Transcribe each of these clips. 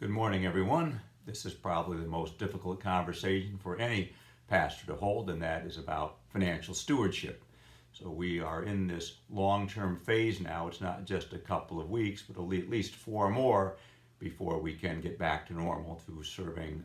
Good morning, everyone. This is probably the most difficult conversation for any pastor to hold, and that is about financial stewardship. So we are in this long-term phase now. It's not just a couple of weeks, but at least 4 more before we can get back to normal through serving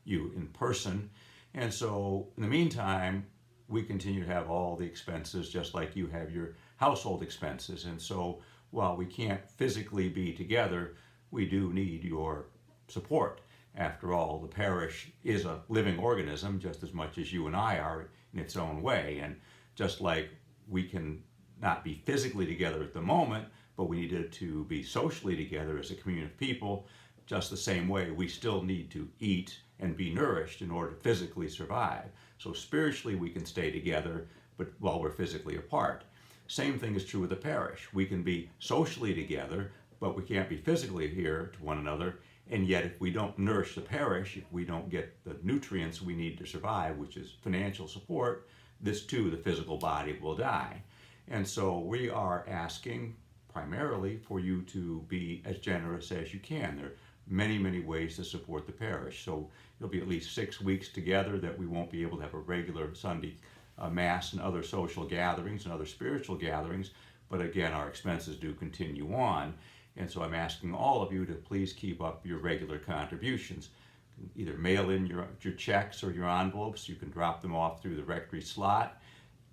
you in person. And so in the meantime, we continue to have all the expenses just like you have your household expenses. And so while we can't physically be together, we do need your support. After all, the parish is a living organism just as much as you and I are in its own way. And just like we can not be physically together at the moment, but we needed to be socially together as a community of people, just the same way we still need to eat and be nourished in order to physically survive. So spiritually we can stay together, but while we're physically apart. Same thing is true with the parish. We can be socially together, but we can't be physically here to one another. And yet if we don't nourish the parish, if we don't get the nutrients we need to survive, which is financial support, this too, the physical body will die. And so we are asking primarily for you to be as generous as you can. There are many, many ways to support the parish. So it'll be at least 6 weeks together that we won't be able to have a regular Sunday Mass and other social gatherings and other spiritual gatherings. But again, our expenses do continue on. And so I'm asking all of you to please keep up your regular contributions. Either mail in your checks or your envelopes. You can drop them off through the rectory slot.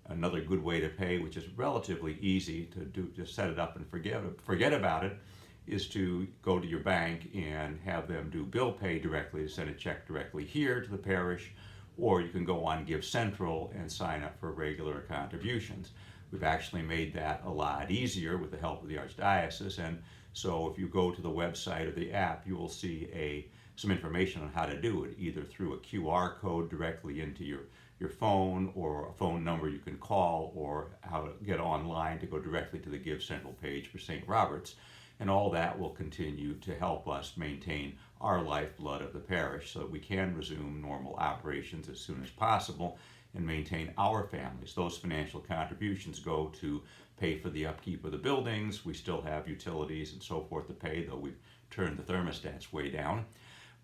Another good way to pay, which is relatively easy to do, just set it up and forget about it, is to go to your bank and have them do bill pay directly, to send a check directly here to the parish, or you can go on Give Central and sign up for regular contributions. We've actually made that a lot easier with the help of the Archdiocese, and so if you go to the website or the app, you will see some information on how to do it, either through a QR code directly into your phone, or a phone number you can call, or how to get online to go directly to the Give Central page for St. Robert's. And all that will continue to help us maintain our lifeblood of the parish so that we can resume normal operations as soon as possible and maintain our families. Those financial contributions go to pay for the upkeep of the buildings. We still have utilities and so forth to pay, though we've turned the thermostats way down.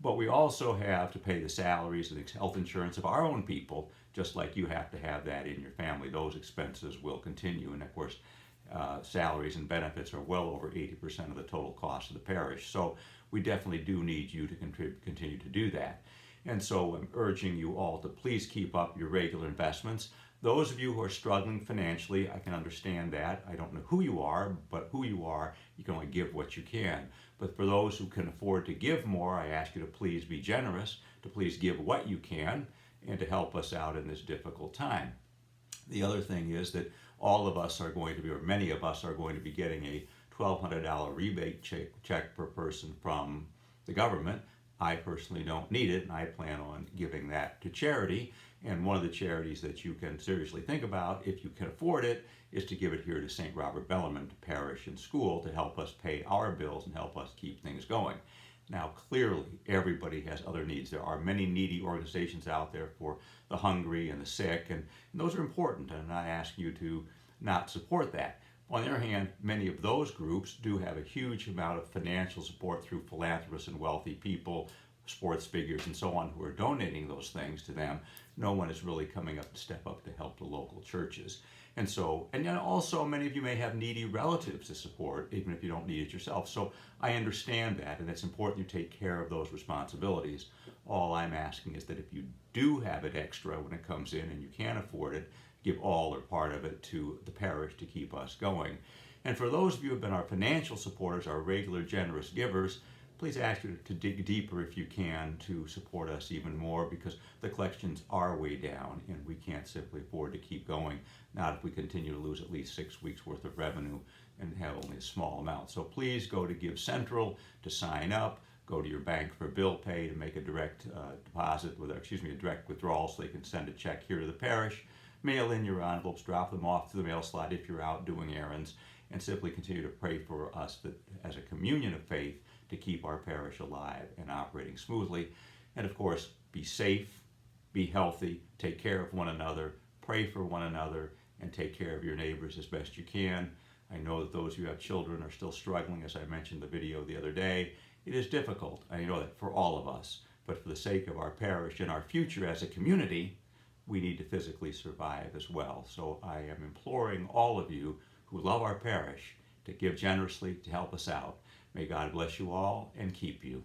But we also have to pay the salaries and health insurance of our own people, just like you have to have that in your family. Those expenses will continue. And of course, salaries and benefits are well over 80% of the total cost of the parish. So we definitely do need you to continue to do that. And so I'm urging you all to please keep up your regular investments. Those of you who are struggling financially, I can understand that. I don't know who you are, but who you are, you can only give what you can. But for those who can afford to give more, I ask you to please be generous, to please give what you can, and to help us out in this difficult time. The other thing is that all of us are going to be, or many of us are going to be getting a $1,200 rebate check per person from the government. I personally don't need it, and I plan on giving that to charity. And one of the charities that you can seriously think about, if you can afford it, is to give it here to St. Robert Bellarmine Parish and School to help us pay our bills and help us keep things going. Now, clearly, everybody has other needs. There are many needy organizations out there for the hungry and the sick, and those are important, and I'm not asking you to not support that. On the other hand, many of those groups do have a huge amount of financial support through philanthropists and wealthy people, sports figures, and so on, who are donating those things to them. No one is really coming up to step up to help the local churches. And then also many of you may have needy relatives to support, even if you don't need it yourself. So I understand that, and it's important you take care of those responsibilities. All I'm asking is that if you do have it extra when it comes in and you can't afford it, give all or part of it to the parish to keep us going. And for those of you who have been our financial supporters, our regular generous givers, please ask you to dig deeper if you can to support us even more, because the collections are way down and we can't simply afford to keep going, not if we continue to lose at least 6 weeks worth of revenue and have only a small amount. So please go to Give Central to sign up, go to your bank for bill pay to make a direct a direct withdrawal so they can send a check here to the parish, mail in your envelopes, drop them off to the mail slot if you're out doing errands, and simply continue to pray for us that as a communion of faith to keep our parish alive and operating smoothly. And of course, be safe, be healthy, take care of one another, pray for one another, and take care of your neighbors as best you can. I know that those who have children are still struggling, as I mentioned in the video the other day. It is difficult, I know that, for all of us. But for the sake of our parish and our future as a community, we need to physically survive as well. So I am imploring all of you who love our parish to give generously to help us out. May God bless you all and keep you.